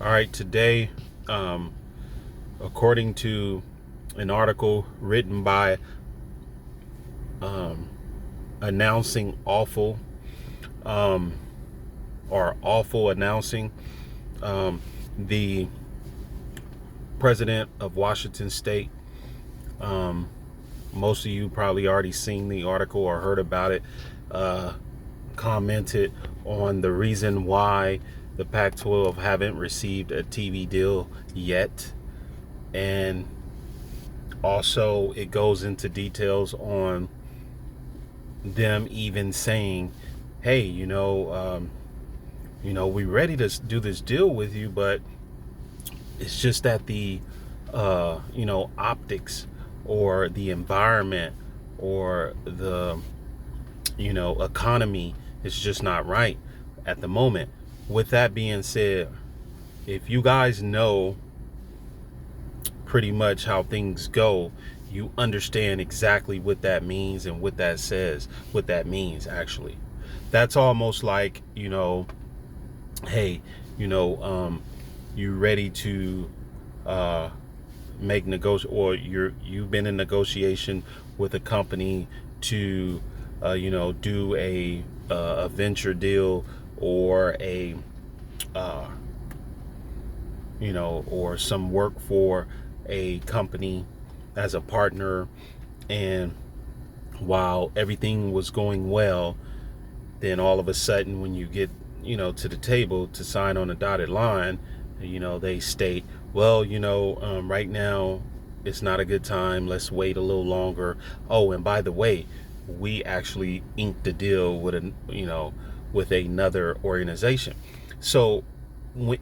All right, today, according to an article written by um, announcing awful um, or awful announcing, um, the president of Washington State. Um, Most of you probably already seen the article or heard about it. Uh, Commented on the reason why the Pac-12 haven't received a TV deal yet, and also it goes into details on them even saying, hey, we're ready to do this deal with you, but it's just that the optics or the environment or the economy is just not right at the moment. With that being said, if you guys know pretty much how things go, you understand exactly what that means and what that says, what that means actually. That's almost like, hey, you ready to uh make or you've been in negotiation with a company to do a venture deal or a uh or some work for a company as a partner, and while everything was going well, then all of a sudden when you get to the table to sign on a dotted line, they state, well, right now it's not a good time, let's wait a little longer. Oh, and by the way, we actually inked the deal with with another organization. So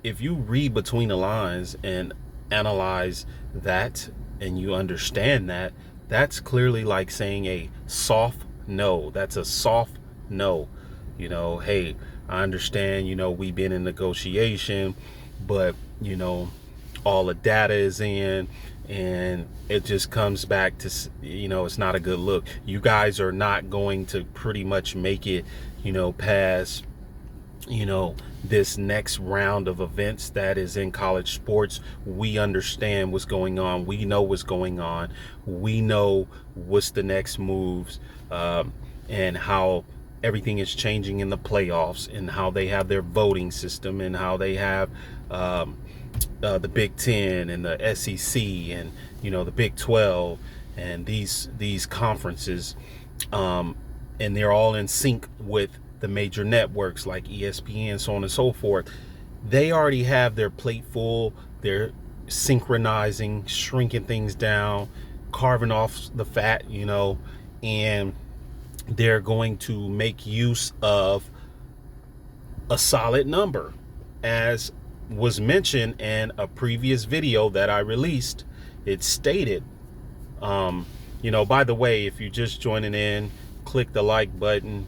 if you read between the lines and analyze that, and you understand that, that's clearly like saying a soft no. That's a soft no. Hey, I understand, we've been in negotiation, but all the data is in, and it just comes back to, it's not a good look. You guys are not going to pretty much make it, past this next round of events that is in college sports. We understand what's going on. We know what's going on. We know what's the next moves, and how everything is changing in the playoffs, and how they have their voting system, and how they have the Big Ten and the SEC, and the Big 12, and these conferences, and they're all in sync with the major networks like ESPN, so on and so forth. They already have their plate full. They're synchronizing, shrinking things down, carving off the fat, and they're going to make use of a solid number, as was mentioned in a previous video that I released. It stated, by the way, if you're just joining in, click the like button,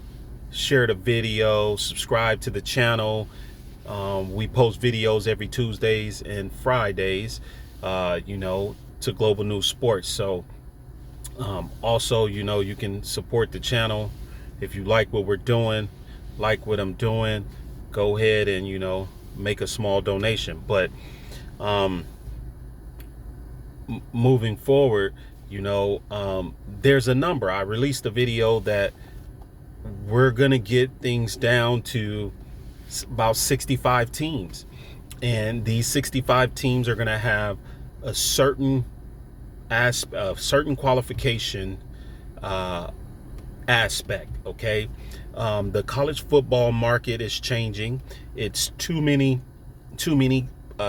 share the video, subscribe to the channel. We post videos every Tuesdays and Fridays, to Global News Sports. So also, you can support the channel. If you like what we're doing, like what I'm doing, go ahead and, make a small donation. But moving forward, there's a number. I released a video that we're going to get things down to about 65 teams. And these 65 teams are going to have a certain certain qualification aspect. Okay. The college football market is changing. It's too many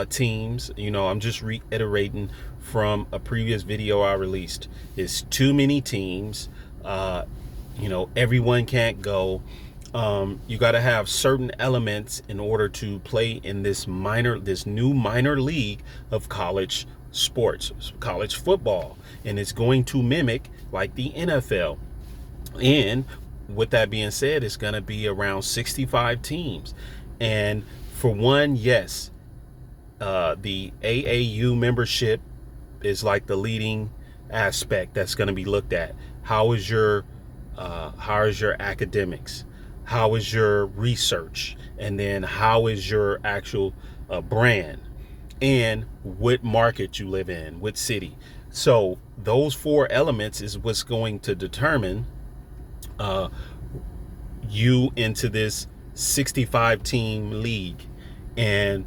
teams. I'm just reiterating from a previous video I released. It's too many teams. Everyone can't go. You got to have certain elements in order to play in this new minor league of college sports, college football, and it's going to mimic like the NFL. And with that being said, it's going to be around 65 teams. And for one, yes, the AAU membership is like the leading aspect that's going to be looked at. How is your academics? How is your research? And then how is your actual brand? And what market you live in, what city. So those four elements is what's going to determine you into this 65 team league. And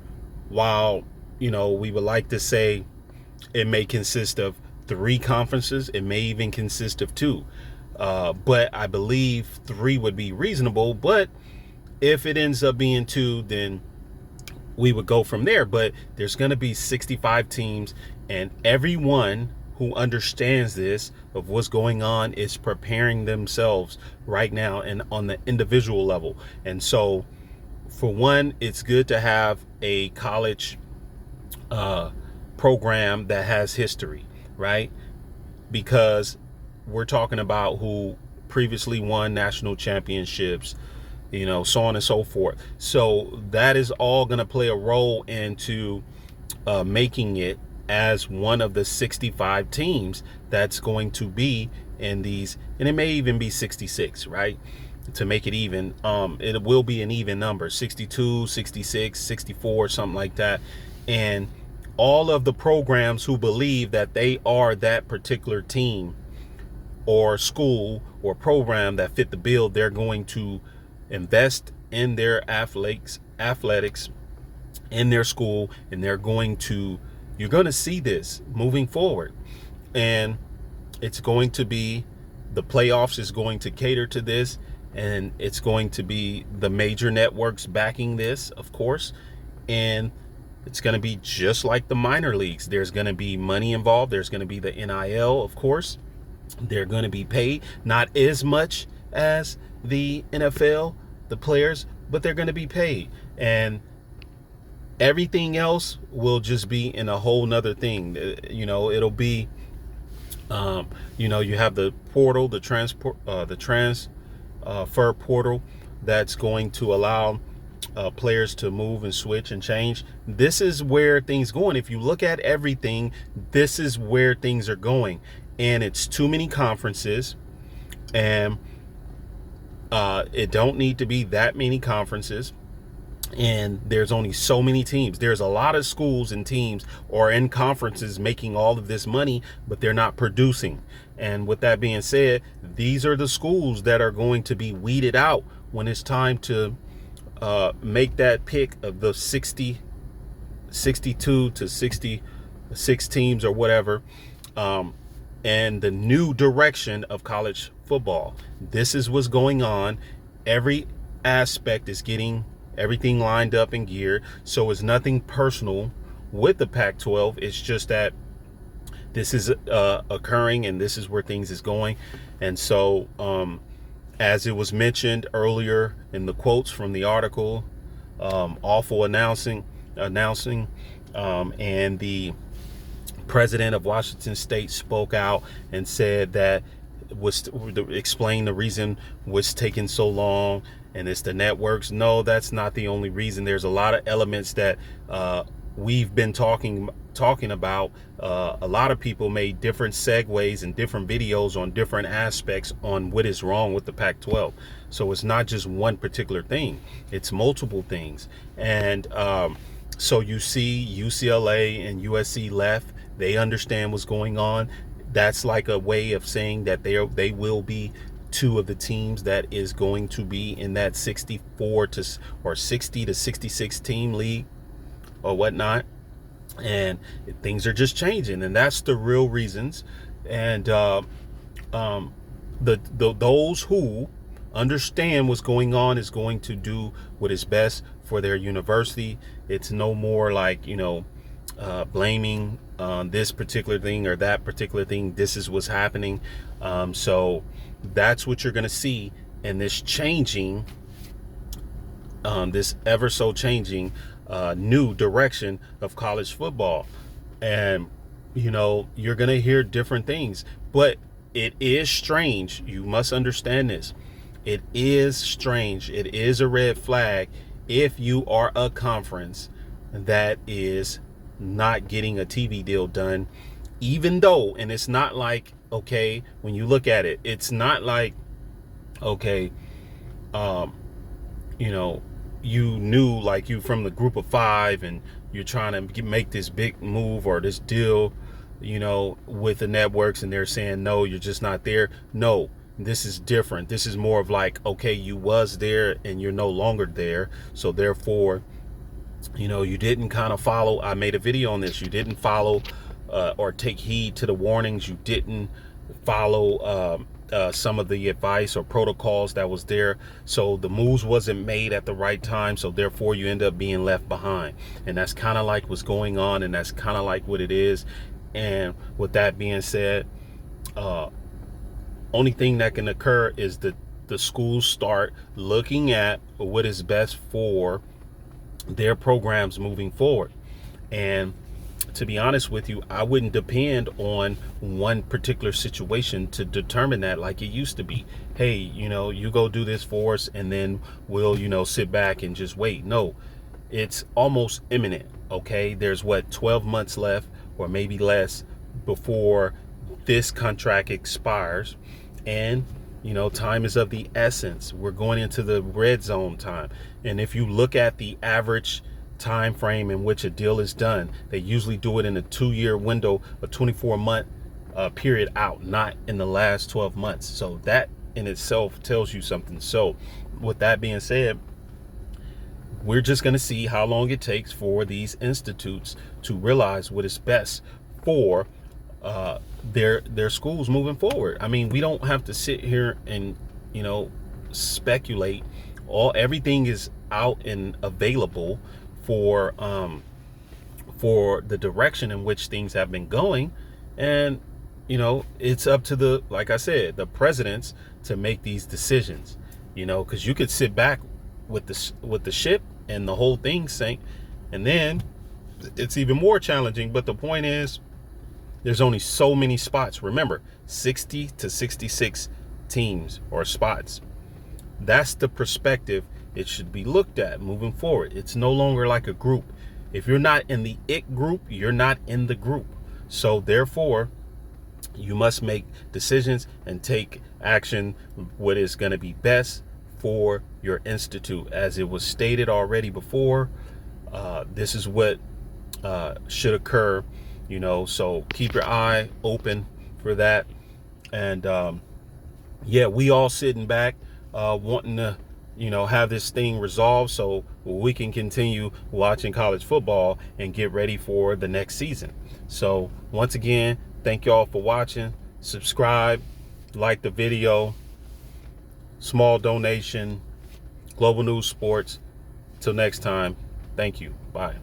while, we would like to say it may consist of 3 conferences, it may even consist of 2. But I believe 3 would be reasonable. But if it ends up being 2, then we would go from there. But there's going to be 65 teams, and everyone who understands this of what's going on is preparing themselves right now and on the individual level. And so for one, it's good to have a college program that has history, right? Because we're talking about who previously won national championships, so on and so forth. So that is all going to play a role into making it as one of the 65 teams that's going to be in these, and it may even be 66, right? To make it even, it will be an even number, 62, 66, 64, something like that. And all of the programs who believe that they are that particular team or school or program that fit the bill, they're going to invest in their athletics in their school, and you're going to see this moving forward. And it's going to be, the playoffs is going to cater to this, and it's going to be the major networks backing this, of course. And it's going to be just like the minor leagues. There's going to be money involved. There's going to be the NIL, of course. They're going to be paid, not as much as the NFL, the players, but they're going to be paid. And everything else will just be in a whole nother thing. It'll be, you have the portal, the transfer portal that's going to allow players to move and switch and change. This is where things going. If you look at everything, this is where things are going. And it's too many conferences, and it don't need to be that many conferences. And there's only so many teams. There's a lot of schools and teams or in conferences making all of this money, but they're not producing. And with that being said, these are the schools that are going to be weeded out when it's time to make that pick of the 62 to 66 teams or whatever, and the new direction of college football. This is what's going on. Every aspect is getting everything lined up and geared. So it's nothing personal with the Pac-12. It's just that this is occurring, and this is where things is going. And so as it was mentioned earlier in the quotes from the article, awful announcing, and the president of Washington State spoke out and said that explain the reason was taking so long, and it's the networks. No, that's not the only reason. There's a lot of elements that we've been talking about. A lot of people made different segues and different videos on different aspects on what is wrong with the Pac-12. So it's not just one particular thing, it's multiple things. And so you see UCLA and USC left. They understand what's going on. That's like a way of saying that they will be two of the teams that is going to be in that 64 to or 60 to 66 team league or whatnot. And things are just changing, and that's the real reasons. And those who understand what's going on is going to do what is best for their university. It's no more like, blaming this particular thing or that particular thing. This is what's happening. So that's what you're going to see in this changing, this ever so changing new direction of college football. And you're going to hear different things, but it is strange. You must understand this. It is strange. It is a red flag if you are a conference that is not getting a TV deal done, even though, and it's not like, okay, when you look at it, it's not like, okay, you know, you knew, like, you from the group of five and you're trying to make this big move or this deal, with the networks, and they're saying, no, you're just not there. No, this is different. This is more of like, okay, you was there and you're no longer there. So therefore, you didn't kind of follow. I made a video on this. You didn't follow or take heed to the warnings. You didn't follow some of the advice or protocols that was there. So the moves wasn't made at the right time. So therefore you end up being left behind. And that's kind of like what's going on. And that's kind of like what it is. And with that being said, only thing that can occur is that the schools start looking at what is best for their programs moving forward. And to be honest with you, I wouldn't depend on one particular situation to determine that, like it used to be. Hey, you go do this for us and then we'll, sit back and just wait. No, it's almost imminent. Okay. There's 12 months left or maybe less before this contract expires. And, time is of the essence. We're going into the red zone time. And if you look at the average time frame in which a deal is done, they usually do it in a 2-year window, a 24-month period out, not in the last 12 months. So that in itself tells you something. So with that being said, we're just going to see how long it takes for these institutes to realize what is best for their schools moving forward. I mean, we don't have to sit here and speculate. Everything is out and available for the direction in which things have been going. And it's up to like I said, the presidents to make these decisions, because you could sit back with the ship and the whole thing sink, and then it's even more challenging. But the point is, there's only so many spots. Remember, 60 to 66 teams or spots. That's the perspective it should be looked at moving forward. It's no longer like a group. If you're not in the IT group, you're not in the group. So therefore, you must make decisions and take action what is going to be best for your institute. As it was stated already before, this is what should occur. So keep your eye open for that. And we all sitting back wanting to have this thing resolved so we can continue watching college football and get ready for the next season. So once again, thank y'all for watching. Subscribe, like the video, small donation, Global News Sports. Till next time, thank you. Bye.